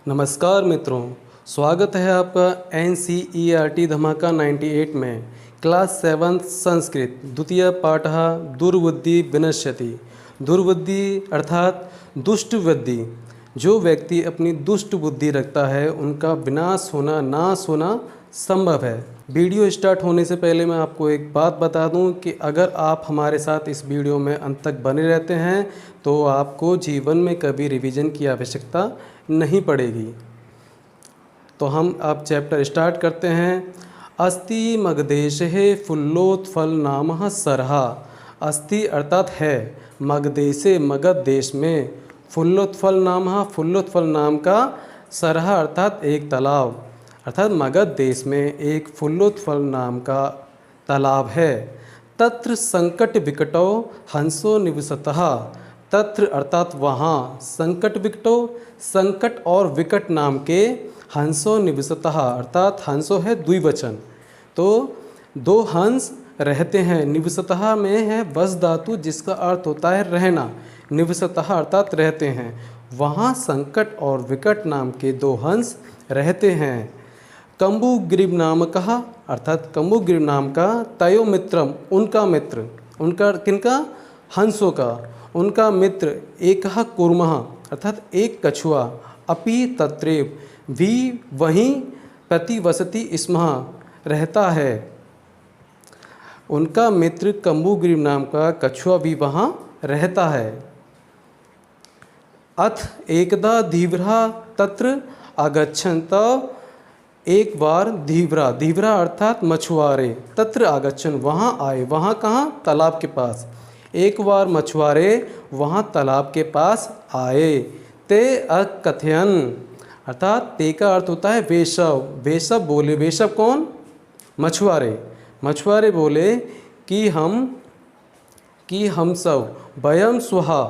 नमस्कार मित्रों, स्वागत है आपका NCERT धमाका 98 में क्लास 7 संस्कृत द्वितीय पाठ दुर्बुद्धि विनश्यति। दुर्बुद्धि अर्थात दुष्ट बुद्धि। जो व्यक्ति अपनी दुष्ट बुद्धि रखता है उनका विनाश होना, नाश होना संभव है। वीडियो स्टार्ट होने से पहले मैं आपको एक बात बता दूं कि अगर आप हमारे साथ इस वीडियो में अंत तक बने रहते हैं तो आपको जीवन में कभी रिवीजन की आवश्यकता नहीं पड़ेगी। तो हम अब चैप्टर स्टार्ट करते हैं। अस्ति मगदेशे फुल्लोत्फल नामः सरहा। अस्ति अर्थात है, मगदेशे मगध देश में, फुल्लोत्फल नामः फुल्लोत्फल नाम का, सरहा अर्थात एक तालाब, अर्थात मगध देश में एक फुल्लोत्फल नाम का तालाब है। तत्र संकट विकटो हंसो निवसतः। तत्र अर्थात वहाँ, संकट विकटो संकट और विकट नाम के, हंसो निवसतः अर्थात हंसो है द्विवचन, तो दो हंस रहते हैं। निवसतः में है वस धातु जिसका अर्थ होता है रहना। निवसतः अर्थात रहते हैं। वहाँ संकट और विकट नाम के दो हंस रहते हैं। कम्बुग्रीव नाम कहा अर्थात कम्बुग्रीव नाम का, तयो मित्रम उनका मित्र, उनका किनका, हंसों का, उनका मित्र, एक कूर्मः अर्थात एक कछुआ, अपि तत्रेव भी वहीं, प्रतिवसति स्मः रहता है। उनका मित्र कम्बुग्रीव नाम का कछुआ भी वहाँ रहता है। अथ एकदा धीवरा तत्र आगच्छन्, तब एक बार धीवरा, धीवरा अर्थात मछुआरे, तत्र आगच्छन् वहाँ आए, वहाँ कहाँ, तालाब के पास। एक बार मछुआरे वहाँ तालाब के पास आए। ते अकथयन अर्थात ते का अर्थ होता है वेशव, वेशव बोले, वेशव कौन, मछुआरे, मछुआरे बोले कि हम सब, वयम स्वहा,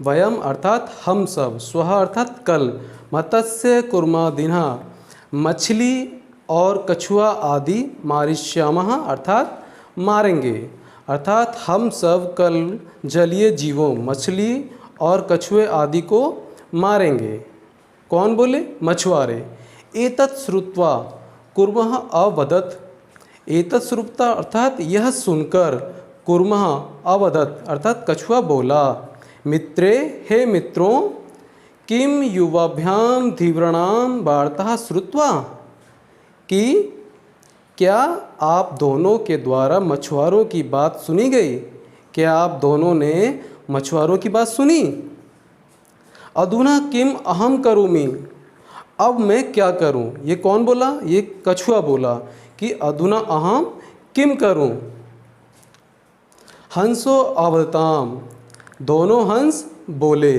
वयम अर्थात हम सब, स्वहा अर्थात कल, मत्स्य कुर्मादिनः मछली और कछुआ आदि, मारिष्यामः अर्थात मारेंगे, अर्थात हम सब कल जलीय जीवों, मछली और कछुए आदि को मारेंगे। कौन बोले, मछुआरे। एतत् श्रुत्वा कुर्मः अवदत्, एतत् श्रुत्वा अर्थात यह सुनकर, कुर्मः अवदत् अर्थात कछुआ बोला, मित्रे हे मित्रों, किम युवाभ्याम धीवराणाम वार्ता श्रुत्वा, कि क्या आप दोनों के द्वारा मछुआरों की बात सुनी गई, क्या आप दोनों ने मछुआरों की बात सुनी। अधुना किम अहम करोमि, अब मैं क्या करूं, ये कौन बोला, ये कछुआ बोला कि अधुना अहम किम करूं। हंसो अवदताम, दोनों हंस बोले,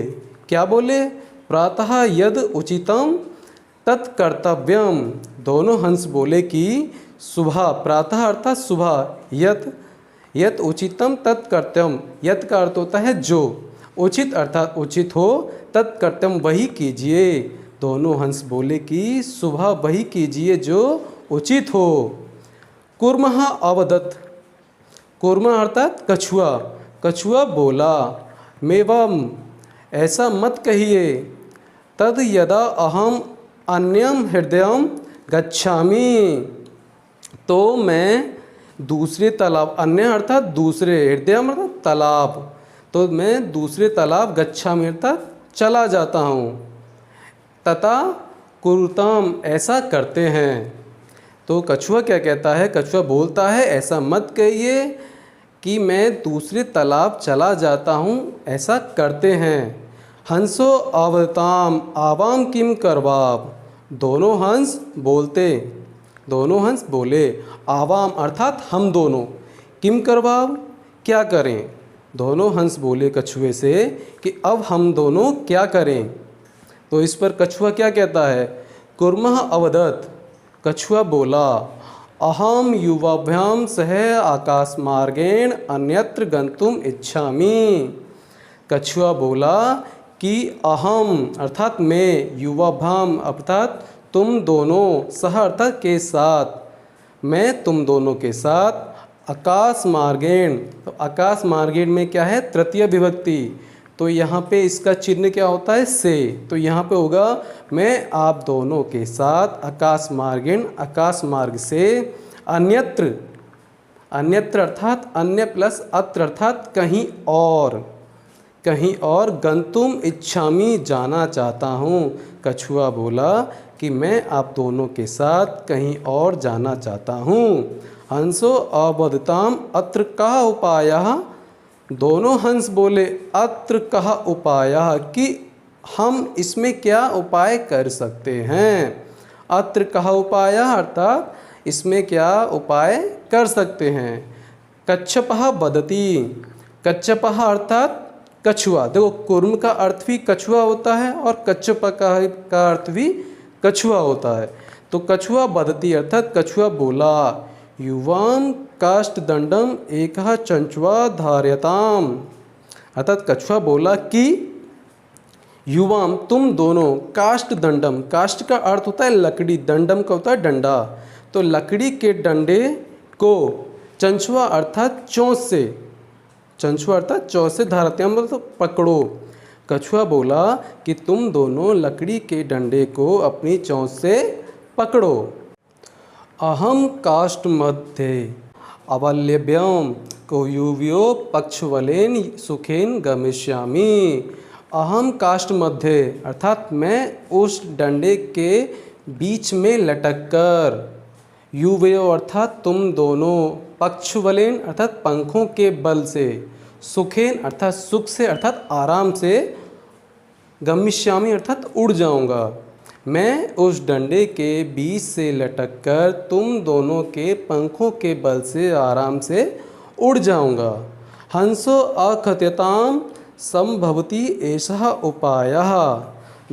क्या बोले, प्रातः यद उचितम तत्कर्तव्यम, दोनों हंस बोले कि सुबह, प्रातः अर्थात सुबह, यत उचितम तत्कर्तव्यम, यत का अर्थ होता है जो, उचित अर्थात उचित हो, तत्कर्तव्यम वही कीजिए। दोनों हंस बोले कि सुबह वही कीजिए जो उचित हो। कुर्मः अवदत्, कुर्मा अर्थात कछुआ, कछुआ बोला, मेवम ऐसा मत कहिए, तद यदा अहम अन्यम हृदयम गच्छामि, तो मैं दूसरे तालाब, अन्य अर्थात दूसरे, हृदयम अर्थात तालाब, तो मैं दूसरे तालाब, गच्छामि अर्थात चला जाता हूँ, तथा कुरुताम ऐसा करते हैं। तो कछुआ क्या कहता है, कछुआ बोलता है ऐसा मत कहिए कि मैं दूसरे तालाब चला जाता हूँ, ऐसा करते हैं। हंसो अवताम आवाम किम करवाब, दोनों हंस बोलते, दोनों हंस बोले, आवाम अर्थात हम दोनों, किम करवाब क्या करें, दोनों हंस बोले कछुए से कि अब हम दोनों क्या करें। तो इस पर कछुआ क्या कहता है, कुर्मः अवदत्, कछुआ बोला, अहम युवाभ्याम सह आकाश मार्गेण अन्यत्र गंतुम इच्छामि, कछुआ बोला कि अहम अर्थात मैं, युवाभ्याम अर्थात तुम दोनों, सह अर्थात के साथ, मैं तुम दोनों के साथ, आकाश मार्गेण, तो आकाश मार्गेण में क्या है, तृतीय विभक्ति, तो यहाँ पे इसका चिन्ह क्या होता है, से। तो यहाँ पे होगा मैं आप दोनों के साथ आकाश मार्ग से अन्यत्र, अन्यत्र अर्थात अन्य प्लस अत्र अर्थात कहीं और गंतुम इच्छामि जाना चाहता हूँ। कछुआ बोला कि मैं आप दोनों के साथ कहीं और जाना चाहता हूँ। हंसो अवदताम अत्र कः उपायः, दोनों हंस बोले अत्र कः उपायः कि हम इसमें क्या उपाय कर सकते हैं। अत्र कः उपायः अर्थात इसमें क्या उपाय कर सकते हैं। कच्छपः वदति, कच्छपः अर्थात कछुआ। देखो कुर्म का अर्थ भी कछुआ होता है और कच्छप का अर्थ भी कछुआ होता है। तो कछुआ वदति अर्थात कछुआ बोला, युवाम काष्ठदंडम एकः चंचुआ धार्यताम, अर्थात कछुआ बोला कि युवाम तुम दोनों, काष्ठदंडम, काष्ठ का अर्थ होता है लकड़ी, दंडम का होता है डंडा, तो लकड़ी के डंडे को चंचुआ अर्थात चोंच से, चंचुआ अर्थात चोंच से धारत्याम मतलब पकड़ो। कछुआ बोला कि तुम दोनों लकड़ी के डंडे को अपनी चोंच से पकड़ो। अहम काष्ठ मध्य अवल्यव्यम कोयुव्यो पक्षवलेन सुखेन गमिष्यामि। अहम काष्ठ मध्य अर्थात मैं उस डंडे के बीच में लटककर, युवयो अर्थात तुम दोनों, पक्षवलेन अर्थात पंखों के बल से, सुखेन अर्थात सुख से अर्थात आराम से, गमिष्यामि अर्थात उड़ जाऊंगा। मैं उस डंडे के बीच से लटककर तुम दोनों के पंखों के बल से आराम से उड़ जाऊंगा। हंसो अखत्यताम संभवति एषः उपायः,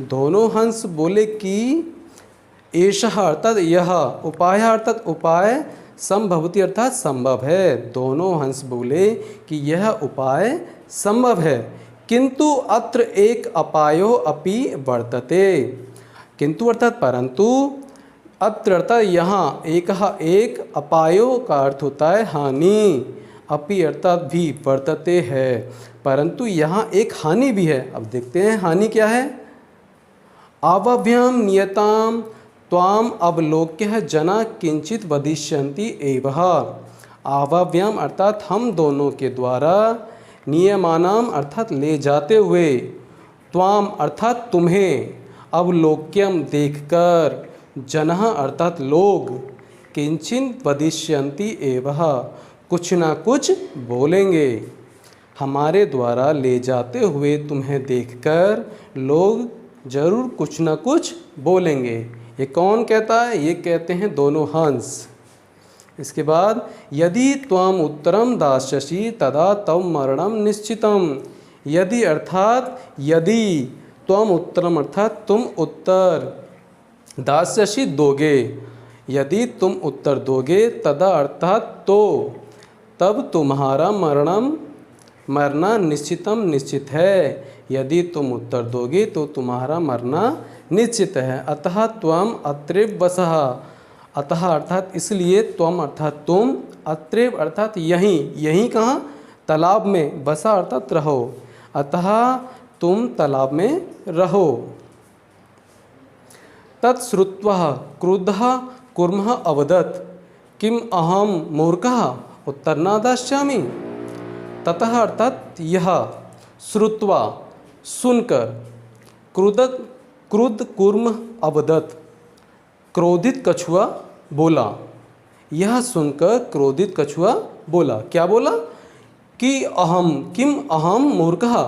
दोनों हंस बोले कि एषः अर्थात यह, उपाय अर्थात उपाय, संभवति अर्थात संभव है। दोनों हंस बोले कि यह उपाय संभव है, किंतु अत्र एक अपायो अपि वर्तते, किंतु अर्थात परंतु, अत्र अर्थात यहाँ, एक अपायो का अर्थ होता है हानि, अपि अर्थात भी, वर्तते है परंतु यहाँ एक हानि भी है। अब देखते हैं हानि क्या है। आवभ्याम नियताम त्वाम अवलोक्य जना किंचित वदिष्यन्ति एवः। आवभ्याम अर्थात हम दोनों के द्वारा, नियमानाम अर्थात ले जाते हुए, त्वाम अर्थात तुम्हें, अवलोक्यम देखकर, जनः अर्थात लोग, किंचित वदिष्यन्ति एवः कुछ ना कुछ बोलेंगे। हमारे द्वारा ले जाते हुए तुम्हें देखकर लोग जरूर कुछ ना कुछ बोलेंगे। ये कौन कहता है, ये कहते हैं दोनों हंस। इसके बाद यदि त्वम उत्तरम दास्यसि तदा तव मरणम निश्चितम। यदि अर्थात यदि, त्वम उत्तरम अर्थात तुम उत्तर, दास्यसि दोगे, यदि तुम उत्तर दोगे, तदा अर्थात तो, तब तुम्हारा मरना निश्चितम निश्चित है। यदि तुम उत्तर दोगे तो तुम्हारा मरना निश्चित है। अतः त्वम अत्रैव वसः, अतः अर्थात इसलिए, त्वम अर्थात तुम, अत्रैव अर्थात यहीं, यहीं कहाँ, तालाब में, वसा अर्थात रहो, अतः तुम तालाब में रहो। तत्श्रुत्वा क्रुद्धः कुर्मः अवदत् किम अहम मूर्खः उत्तर न दास्यामि। ततः अर्थात यह, श्रुत्वा सुनकर, क्रुद्ध कुर्म अवदत् क्रोधित कछुआ बोला। यह सुनकर क्रोधित कछुआ बोला, क्या बोला कि अहम, किम अहम मूर्खः,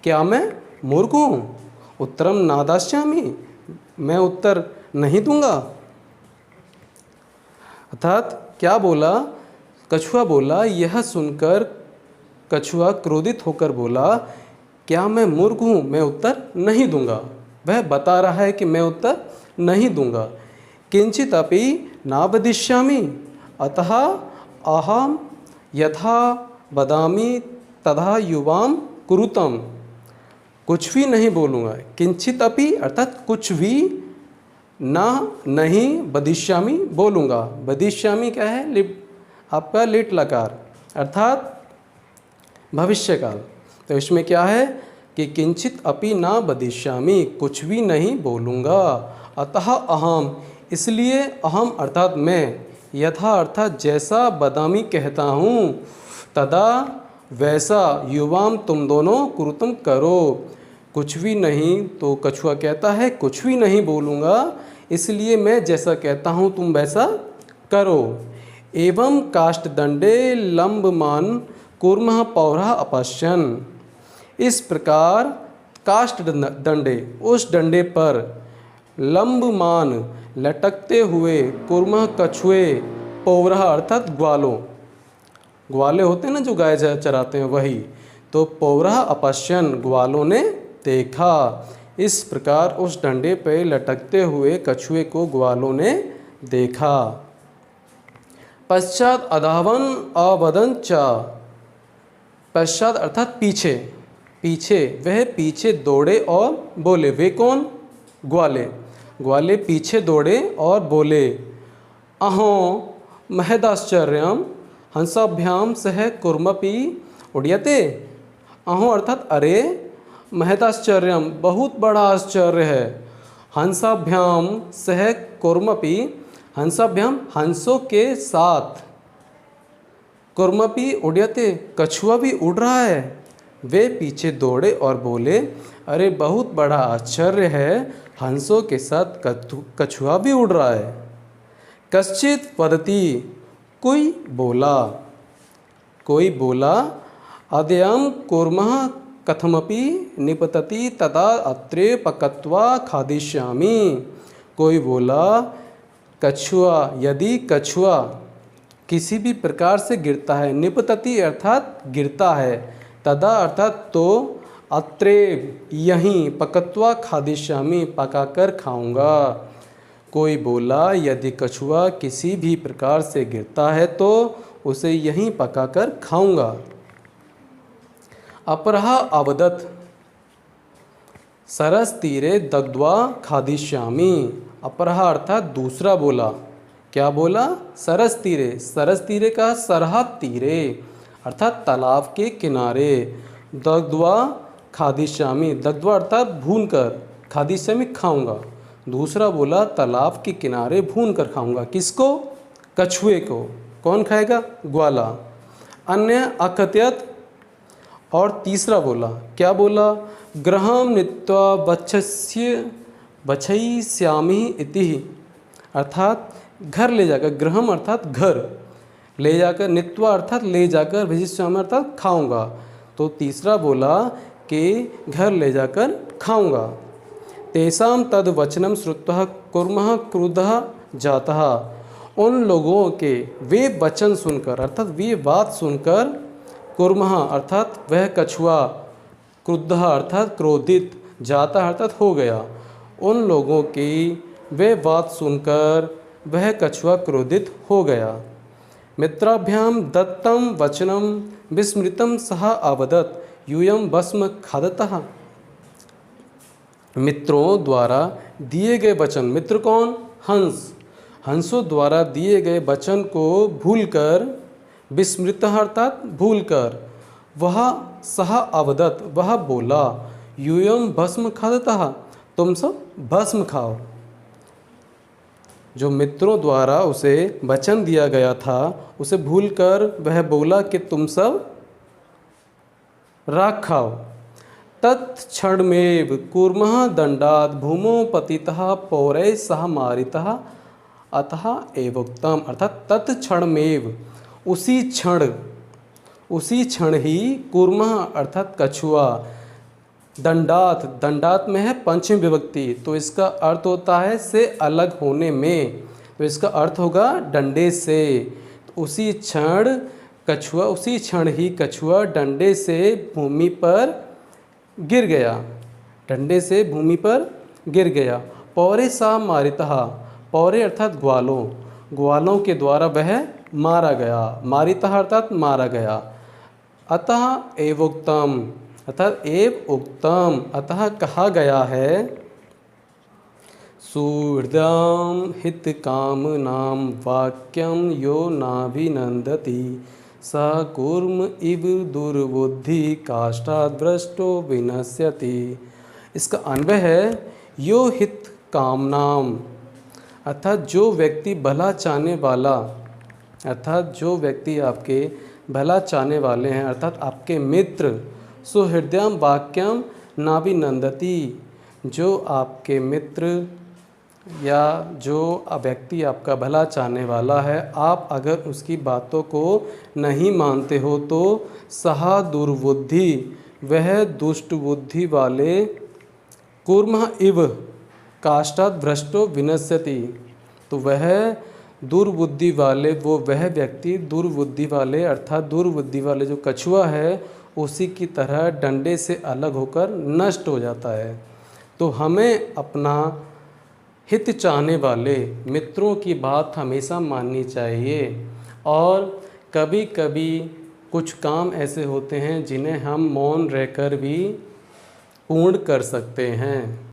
क्या मैं मूर्ख हूँ, उत्तरम न दास्यामि, मैं उत्तर नहीं दूंगा। अर्थात क्या बोला, कछुआ बोला, यह सुनकर कछुआ क्रोधित होकर बोला, क्या मैं मूर्ख हूँ, मैं उत्तर नहीं दूंगा। वह बता रहा है कि मैं उत्तर नहीं दूंगा। किंचित अपि न वदिष्यामि, अतः अहम यथा वदामि तथा युवाम कुरुतम, कुछ भी नहीं बोलूँगा। किंचित अपि अर्थात कुछ भी, ना नहीं, वदिष्यामि बोलूँगा। वदिष्यामि क्या है, आपका लिट लकार अर्थात भविष्य काल। तो इसमें क्या है कि किंचित अपि ना वदिष्यामि, कुछ भी नहीं बोलूँगा। अतः अहम, इसलिए अहम अर्थात मैं, यथा अर्थात जैसा वदामि कहता हूँ, तदा वैसा युवाम तुम दोनों कुरुतम करो। कुछ भी नहीं, तो कछुआ कहता है कुछ भी नहीं बोलूँगा, इसलिए मैं जैसा कहता हूँ तुम वैसा करो। एवं काष्ठदंडे लंबमान कूर्मः पौरः अपश्यन्, इस प्रकार काष्ठ दंडे, उस डंडे पर, लंबमान लटकते हुए, कूर्मः कछुए, पौरः अर्थात ग्वालों, ग्वाले होते हैं ना जो गाय चराते हैं वही, तो पौरः अपश्यन् ग्वालों ने देखा। इस प्रकार उस डंडे पर लटकते हुए कछुए को ग्वालों ने देखा। पश्चात अधावन अवदन च, पश्चात अर्थात पीछे, पीछे वह पीछे दौड़े और बोले। वे कौन? ग्वाले। ग्वाले पीछे दौड़े और बोले, अहो महदाश्चर्यम हंसाभ्याम सह कुर्मपि उड्यते। अहो अर्थात अरे, महदाश्चर्यम बहुत बड़ा आश्चर्य है, हंसाभ्याम सह कुर्मपि, हंसाभ्याम हंसों के साथ, कुर्मपि उड्यते कछुआ भी उड़ रहा है। वे पीछे दौड़े और बोले, अरे बहुत बड़ा आश्चर्य है, हंसों के साथ कछुआ भी उड़ रहा है। कश्चित वदति, कोई बोला, कोई बोला, अद्यम कूर्मः कथमपि निपतति तदा अत्रे पकत्वा खादिष्यामि। कोई बोला, कछुआ, यदि कछुआ किसी भी प्रकार से गिरता है, निपतति अर्थात गिरता है, तदा अर्थात तो, अत्रे यहीं, पकत्वा खादिष्यामि पकाकर खाऊंगा। कोई बोला, यदि कछुआ किसी भी प्रकार से गिरता है तो उसे यहीं पकाकर खाऊंगा। अपरः अवदत्, सरस तीरे दग्ध्वा खादिष्यामि। अपरः अर्थात दूसरा बोला। क्या बोला? सरस तीरे, सरस तीरे का सरहद तीरे अर्थात तालाब के किनारे, दग्ध्वा खादिष्यामि, दग्ध्वा अर्थात भून कर, खादिष्यामि खाऊंगा। दूसरा बोला तालाब के किनारे भून कर खाऊंगा। किसको? कछुए को। कौन खाएगा? ग्वाला। अन्य अकथयत, और तीसरा बोला। क्या बोला? गृहं नीत्वा भक्षयिष्यामि इति, अर्थात घर ले जाकर, गृहम अर्थात घर, ले जाकर, नीत्वा अर्थात ले जाकर, भक्षयिष्यामि अर्थात खाऊंगा। तो तीसरा बोला कि घर ले जाकर खाऊंगा। तेषां तद वचनम श्रुत्वा कूर्मः क्रुद्धः जातः, उन लोगों के वे वचन सुनकर अर्थात वे बात सुनकर, कूर्मः अर्थात वह कछुआ, क्रुद्धः अर्थात क्रोधित, जाता अर्थात हो गया, उन लोगों की वे बात सुनकर वह कछुआ क्रोधित हो गया। मित्राभ्याम दत्तम वचनम विस्मृतम सह अवदत् यूयं भस्म खादतः। मित्रों द्वारा दिए गए वचन, मित्र कौन? हंस। हंसों द्वारा दिए गए वचन को भूलकर, विस्मृत अर्थात भूलकर, वह सह अवदत् वह बोला, यूयं भस्म खादतः, तुम सब भस्म खाओ। जो मित्रों द्वारा उसे वचन दिया गया था उसे भूलकर वह बोला कि तुम सब राख खाओ। तत्क्षणमेव कूर्मः दंडात् भूमौ पतितः पौरैः सह मारितः अतः एवोक्तम, अर्थात तत्क्षणमेव, उसी क्षण ही, कूर्मः अर्थात कछुआ, दंडात, दंडात में है पंचमी विभक्ति, तो इसका अर्थ होता है से अलग होने में, तो इसका अर्थ होगा डंडे से। तो उसी क्षण कछुआ, उसी क्षण ही कछुआ डंडे से भूमि पर गिर गया, डंडे से भूमि पर गिर गया। पौरे सा मारितः, पौरे अर्थात ग्वालों, ग्वालों के द्वारा वह मारा गया, मारितः अर्थात मारा गया। अतः एवोक्तम, अर्थात एव उक्तम, अतः कहा गया है, सुहृदं हित कामनां वाक्यं यो नाभिनंदति स कूर्म इव दुर्बुद्धि काष्ठात् भ्रष्टो विनश्यति। इसका अन्वय है यो हित कामनाम, अर्थात जो व्यक्ति भला चाहने वाला, अर्थात जो व्यक्ति आपके भला चाहने वाले हैं, अर्थात आपके मित्र, सुहृदयम वाक्यम नाभिनंदति, जो आपके मित्र या जो व्यक्ति आपका भला चाहने वाला है, आप अगर उसकी बातों को नहीं मानते हो तो सहा दुर्बुद्धि, वह दुष्ट बुद्धि वाले, कूर्म इव काष्ठात् भ्रष्टो विनश्यति, तो वह दुर्बुद्धि वाले, वो वह व्यक्ति दुर्बुद्धि वाले, अर्थात दुर्बुद्धि वाले जो कछुआ है उसी की तरह डंडे से अलग होकर नष्ट हो जाता है। तो हमें अपना हित चाहने वाले मित्रों की बात हमेशा माननी चाहिए, और कभी कभी कुछ काम ऐसे होते हैं जिन्हें हम मौन रहकर भी पूर्ण कर सकते हैं।